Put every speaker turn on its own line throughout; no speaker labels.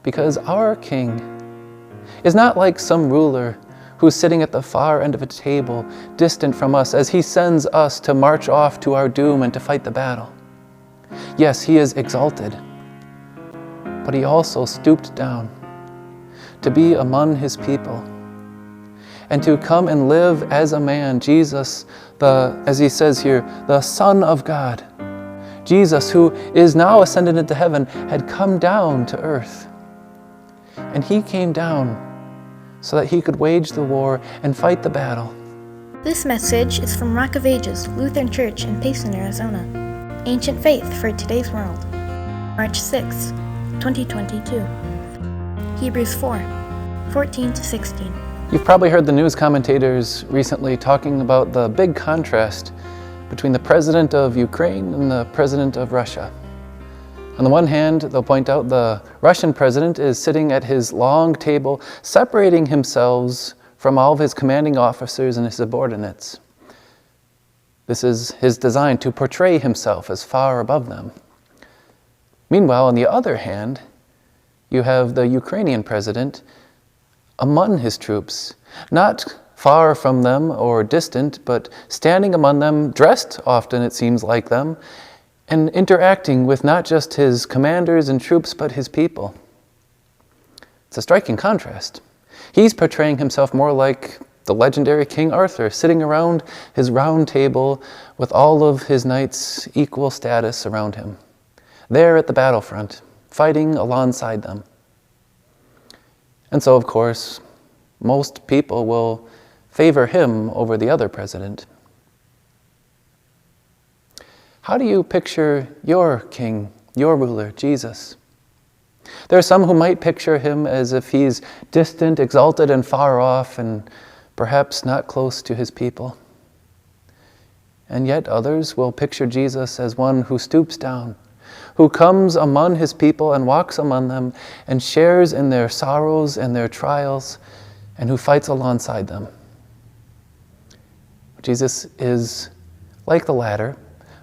because our King is not like some ruler who's sitting at the far end of a table, distant from us, as he sends us to march off to our doom and to fight the battle. Yes, he is exalted, but he also stooped down to be among his people and to come and live as a man. Jesus, as he says here, the Son of God. Jesus, who is now ascended into heaven, had come down to earth. And he came down so that he could wage the war and fight the battle.
This message is from Rock of Ages Lutheran Church in Payson, Arizona. Ancient Faith for Today's World, March 6, 2022. Hebrews 4, 14-16.
You've probably heard the news commentators recently talking about the big contrast between the president of Ukraine and the president of Russia. On the one hand, they'll point out the Russian president is sitting at his long table, separating himself from all of his commanding officers and his subordinates. This is his design, to portray himself as far above them. Meanwhile, on the other hand, you have the Ukrainian president among his troops, not far from them or distant, but standing among them, dressed often, it seems, like them, and interacting with not just his commanders and troops, but his people. It's a striking contrast. He's portraying himself more like the legendary King Arthur, sitting around his round table with all of his knights' equal status around him, there at the battlefront, fighting alongside them. And so, of course, most people will favor him over the other president. How do you picture your king, your ruler, Jesus? There are some who might picture him as if he's distant, exalted, and far off, and perhaps not close to his people. And yet others will picture Jesus as one who stoops down, who comes among his people and walks among them and shares in their sorrows and their trials, and who fights alongside them. Jesus is like the latter,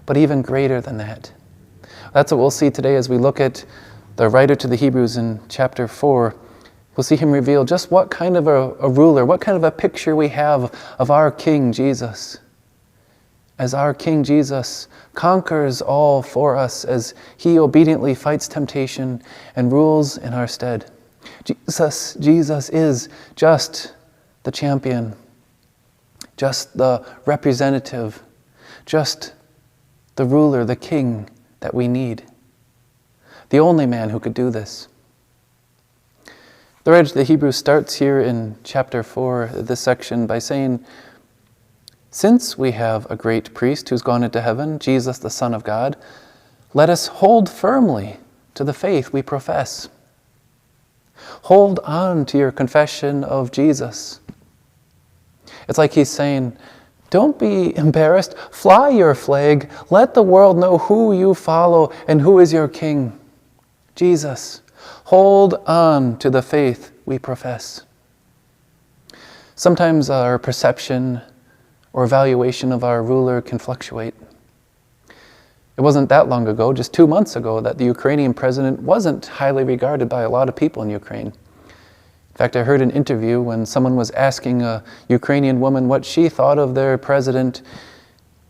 but even greater than that. That's what we'll see today as we look at the writer to the Hebrews in chapter 4. We'll see him reveal just what kind of a ruler, what kind of a picture we have of our King Jesus. As our King Jesus conquers all for us, as he obediently fights temptation and rules in our stead. Jesus is just the champion, just the representative, just the ruler, the king that we need. The only man who could do this. The writer to the Hebrews starts here in chapter 4, this section, by saying, "Since we have a great priest who's gone into heaven, Jesus the Son of God, let us hold firmly to the faith we profess." Hold on to your confession of Jesus. It's like he's saying, don't be embarrassed. Fly your flag. Let the world know who you follow and who is your King. Jesus. Hold on to the faith we profess. Sometimes our perception or evaluation of our ruler can fluctuate. It wasn't that long ago, just 2 months ago, that the Ukrainian president wasn't highly regarded by a lot of people in Ukraine. In fact, I heard an interview when someone was asking a Ukrainian woman what she thought of their president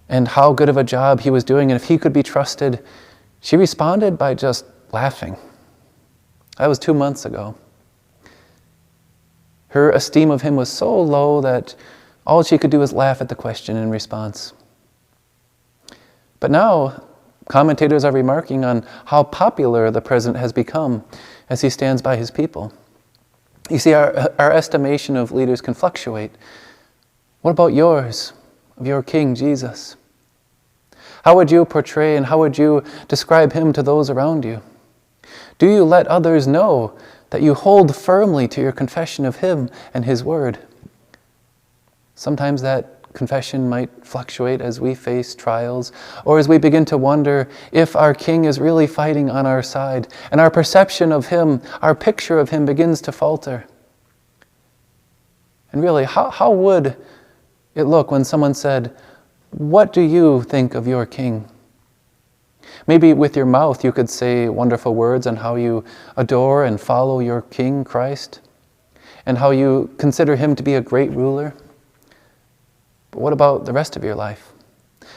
and how good of a job he was doing and if he could be trusted. She responded by just laughing. That was 2 months ago. Her esteem of him was so low that all she could do was laugh at the question in response. But now, commentators are remarking on how popular the president has become as he stands by his people. You see, our estimation of leaders can fluctuate. What about yours, of your King Jesus? How would you portray and how would you describe him to those around you? Do you let others know that you hold firmly to your confession of him and his word? Sometimes that confession might fluctuate as we face trials, or as we begin to wonder if our King is really fighting on our side, and our perception of him, our picture of him begins to falter. And really, how would it look when someone said, "What do you think of your King?" Maybe with your mouth you could say wonderful words on how you adore and follow your King Christ, and how you consider him to be a great ruler. But what about the rest of your life?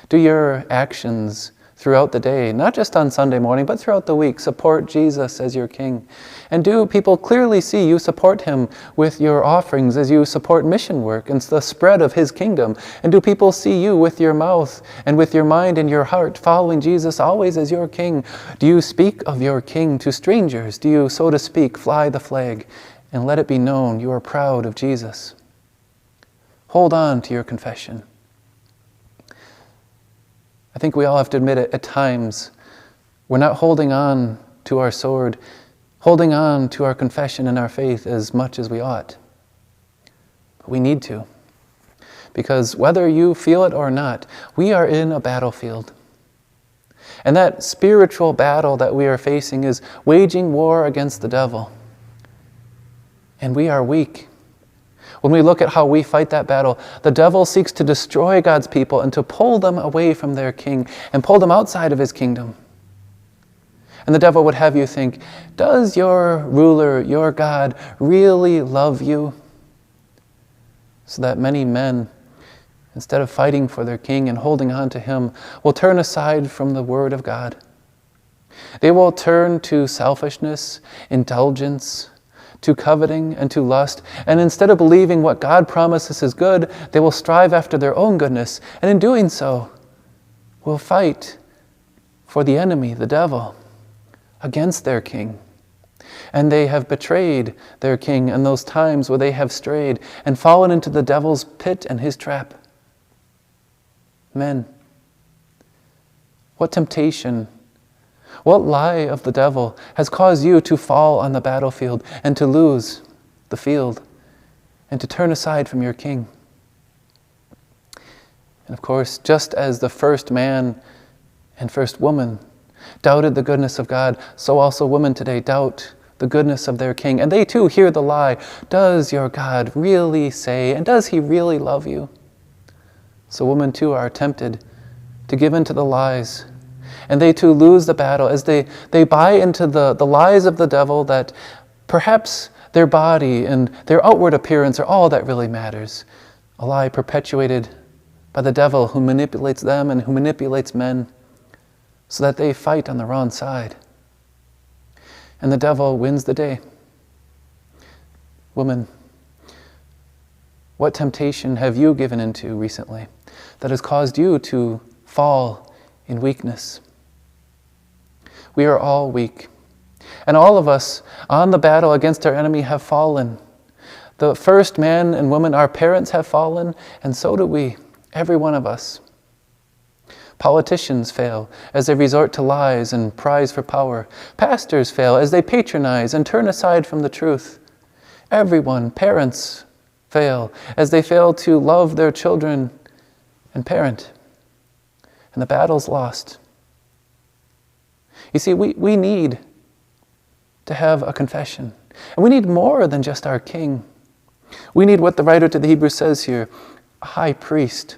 Do your actions throughout the day, not just on Sunday morning, but throughout the week, support Jesus as your King? And do people clearly see you support him with your offerings as you support mission work and the spread of his kingdom? And do people see you with your mouth and with your mind and your heart following Jesus always as your King? Do you speak of your King to strangers? Do you, so to speak, fly the flag and let it be known you are proud of Jesus? Hold on to your confession. I think we all have to admit it, at times we're not holding on to our sword, holding on to our confession and our faith as much as we ought. But we need to. Because whether you feel it or not, we are in a battlefield. And that spiritual battle that we are facing is waging war against the devil. And we are weak. When we look at how we fight that battle, the devil seeks to destroy God's people and to pull them away from their king and pull them outside of his kingdom. And the devil would have you think, does your ruler, your God, really love you? So that many men, instead of fighting for their king and holding on to him, will turn aside from the word of God. They will turn to selfishness, indulgence, to coveting and to lust, and instead of believing what God promises is good, they will strive after their own goodness, and in doing so, will fight for the enemy, the devil, against their king. And they have betrayed their king in those times where they have strayed and fallen into the devil's pit and his trap. Men, what temptation, what lie of the devil has caused you to fall on the battlefield and to lose the field and to turn aside from your king? And of course, just as the first man and first woman doubted the goodness of God, so also women today doubt the goodness of their king. And they too hear the lie, does your God really say, and does he really love you? So women too are tempted to give in to the lies. And they too lose the battle as they buy into the lies of the devil that perhaps their body and their outward appearance are all that really matters. A lie perpetuated by the devil who manipulates them and who manipulates men so that they fight on the wrong side. And the devil wins the day. Woman, what temptation have you given into recently that has caused you to fall in weakness? We are all weak. And all of us on the battle against our enemy have fallen. The first man and woman, our parents, have fallen, and so do we, every one of us. Politicians fail as they resort to lies and prize for power. Pastors fail as they patronize and turn aside from the truth. Everyone, parents, fail as they fail to love their children and parent. And the battle's lost. You see, we need to have a confession. And we need more than just our king. We need what the writer to the Hebrews says here, a high priest.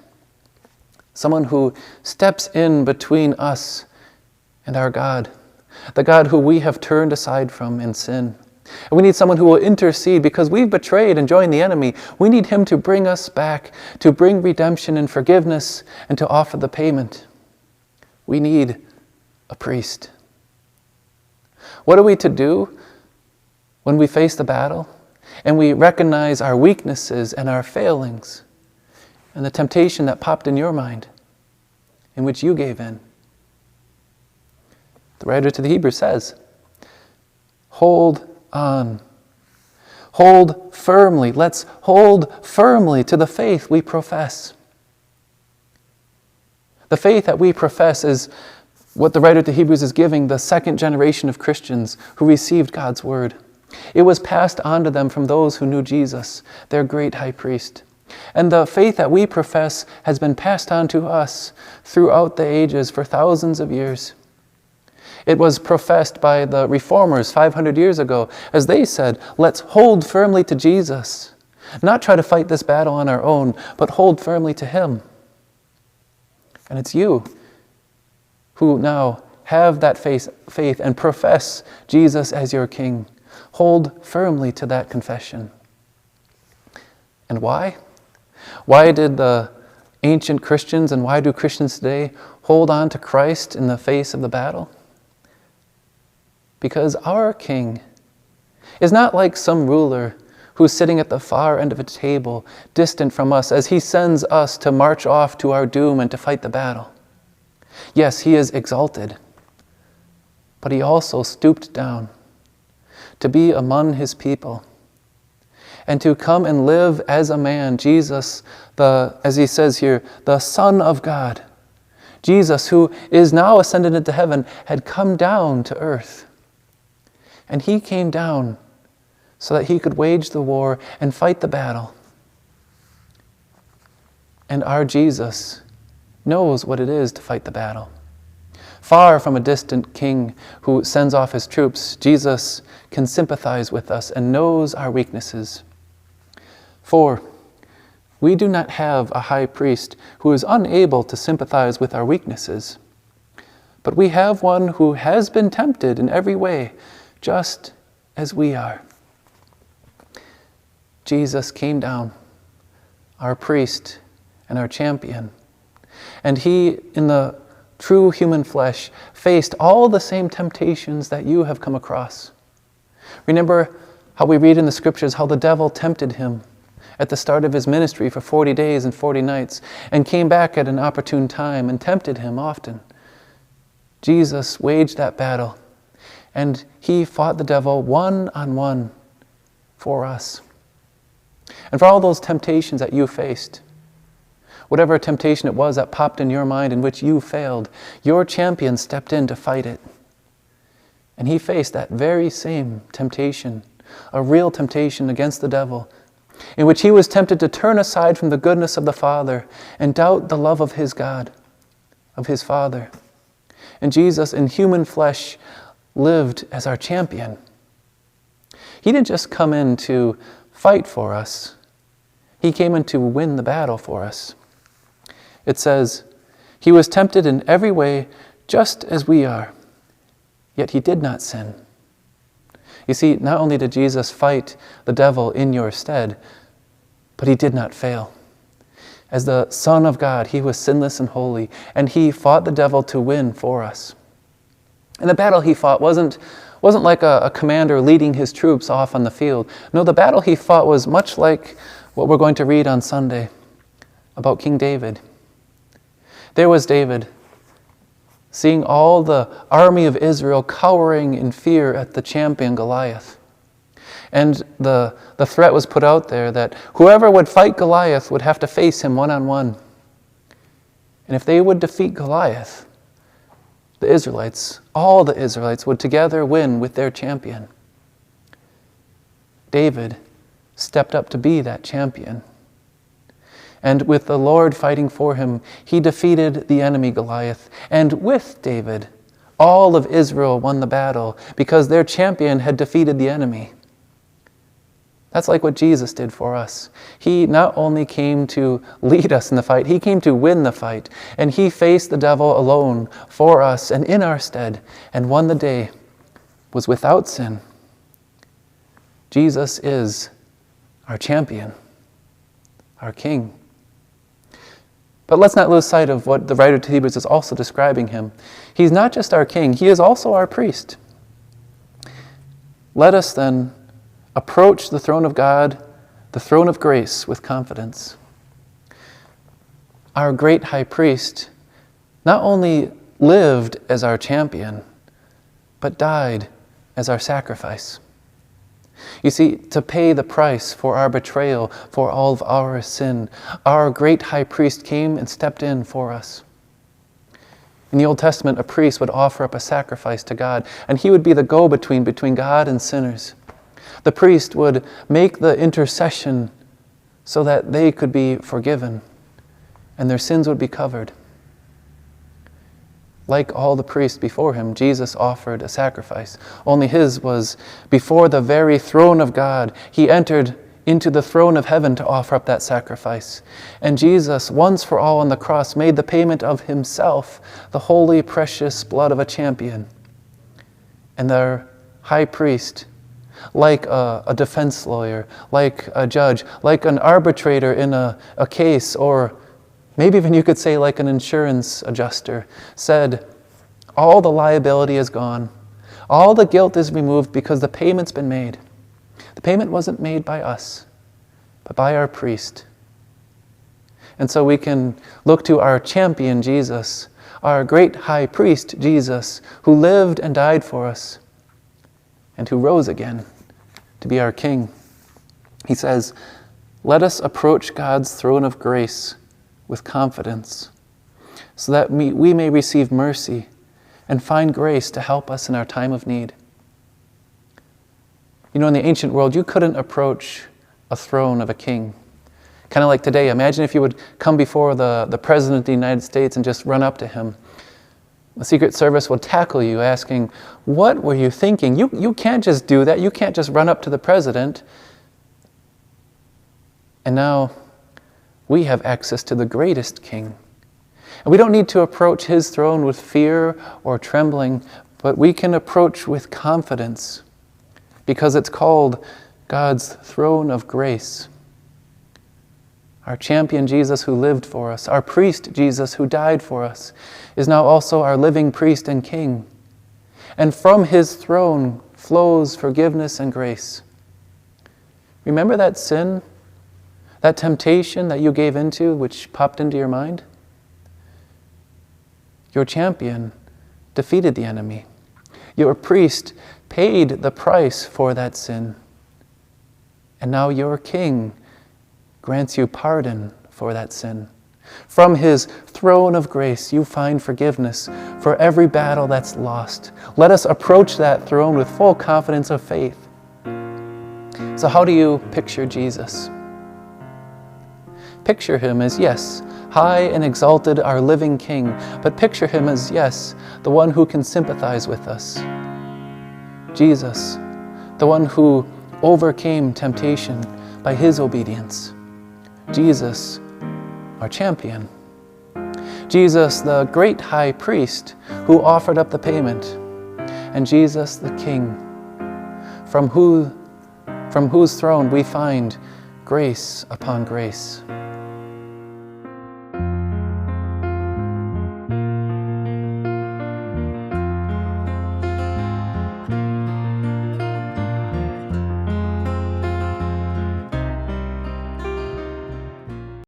Someone who steps in between us and our God, the God who we have turned aside from in sin. And we need someone who will intercede because we've betrayed and joined the enemy. We need him to bring us back, to bring redemption and forgiveness, and to offer the payment. We need a priest. What are we to do when we face the battle and we recognize our weaknesses and our failings and the temptation that popped in your mind in which you gave in? The writer to the Hebrews says, hold on. Hold firmly. Let's hold firmly to the faith we profess. The faith that we profess is what the writer to Hebrews is giving the second generation of Christians who received God's word. It was passed on to them from those who knew Jesus, their great high priest. And the faith that we profess has been passed on to us throughout the ages for thousands of years. It was professed by the reformers 500 years ago as they said, let's hold firmly to Jesus, not try to fight this battle on our own, but hold firmly to him. And it's you who now have that faith and profess Jesus as your King. Hold firmly to that confession. And why? Why did the ancient Christians and why do Christians today hold on to Christ in the face of the battle? Because our King is not like some ruler who's sitting at the far end of a table, distant from us, as he sends us to march off to our doom and to fight the battle. Yes, he is exalted, but he also stooped down to be among his people and to come and live as a man. Jesus, as he says here, the Son of God. Jesus, who is now ascended into heaven, had come down to earth. And he came down so that he could wage the war and fight the battle. And our Jesus knows what it is to fight the battle. Far from a distant king who sends off his troops, Jesus can sympathize with us and knows our weaknesses. For we do not have a high priest who is unable to sympathize with our weaknesses, but we have one who has been tempted in every way, just as we are. Jesus came down, our priest and our champion, and he, in the true human flesh, faced all the same temptations that you have come across. Remember how we read in the scriptures how the devil tempted him at the start of his ministry for 40 days and 40 nights and came back at an opportune time and tempted him often. Jesus waged that battle, and he fought the devil one-on-one for us. And for all those temptations that you faced, whatever temptation it was that popped in your mind in which you failed, your champion stepped in to fight it. And he faced that very same temptation, a real temptation against the devil, in which he was tempted to turn aside from the goodness of the Father and doubt the love of his God, of his Father. And Jesus, in human flesh, lived as our champion. He didn't just come in to fight for us. He came in to win the battle for us. It says, he was tempted in every way just as we are, yet he did not sin. You see, not only did Jesus fight the devil in your stead, but he did not fail. As the Son of God, he was sinless and holy, and he fought the devil to win for us. And the battle he fought wasn't like a commander leading his troops off on the field. No, the battle he fought was much like what we're going to read on Sunday about King David. There was David, seeing all the army of Israel cowering in fear at the champion Goliath. And the threat was put out there that whoever would fight Goliath would have to face him one-on-one. And if they would defeat Goliath, the Israelites, all the Israelites, would together win with their champion. David stepped up to be that champion. And with the Lord fighting for him, he defeated the enemy Goliath. And with David, all of Israel won the battle because their champion had defeated the enemy. That's like what Jesus did for us. He not only came to lead us in the fight, he came to win the fight. And he faced the devil alone for us and in our stead and won the day, was without sin. Jesus is our champion, our King. But let's not lose sight of what the writer to Hebrews is also describing him. He's not just our King, he is also our priest. Let us then approach the throne of God, the throne of grace, with confidence. Our great high priest not only lived as our champion, but died as our sacrifice. You see, to pay the price for our betrayal, for all of our sin, our great high priest came and stepped in for us. In the Old Testament, a priest would offer up a sacrifice to God, and he would be the go-between between God and sinners. The priest would make the intercession so that they could be forgiven and their sins would be covered. Like all the priests before him, Jesus offered a sacrifice. Only his was before the very throne of God. He entered into the throne of heaven to offer up that sacrifice. And Jesus, once for all on the cross, made the payment of himself, the holy, precious blood of a champion. And their high priest, like a defense lawyer, like a judge, like an arbitrator in a case, or maybe even you could say like an insurance adjuster, said, all the liability is gone. All the guilt is removed because the payment's been made. The payment wasn't made by us, but by our priest. And so we can look to our champion, Jesus, our great high priest, Jesus, who lived and died for us, and who rose again to be our King. He says, let us approach God's throne of grace with confidence, so that we may receive mercy and find grace to help us in our time of need. You know, in the ancient world, you couldn't approach a throne of a king. Kind of like today, imagine if you would come before the President of the United States and just run up to him. The Secret Service would tackle you asking, what were you thinking? You can't just do that. You can't just run up to the President. And now we have access to the greatest king. And we don't need to approach his throne with fear or trembling, but we can approach with confidence, because it's called God's throne of grace. Our champion Jesus who lived for us, our priest Jesus who died for us, is now also our living priest and king. And from his throne flows forgiveness and grace. Remember that sin, that temptation that you gave into, which popped into your mind? Your champion defeated the enemy. Your priest paid the price for that sin. And now your king grants you pardon for that sin. From his throne of grace, you find forgiveness for every battle that's lost. Let us approach that throne with full confidence of faith. So how do you picture Jesus? Picture him as, yes, high and exalted, our living King, but picture him as, yes, the one who can sympathize with us. Jesus, the one who overcame temptation by his obedience. Jesus, our champion. Jesus, the great high priest who offered up the payment. And Jesus, the King, from whose throne we find grace upon grace.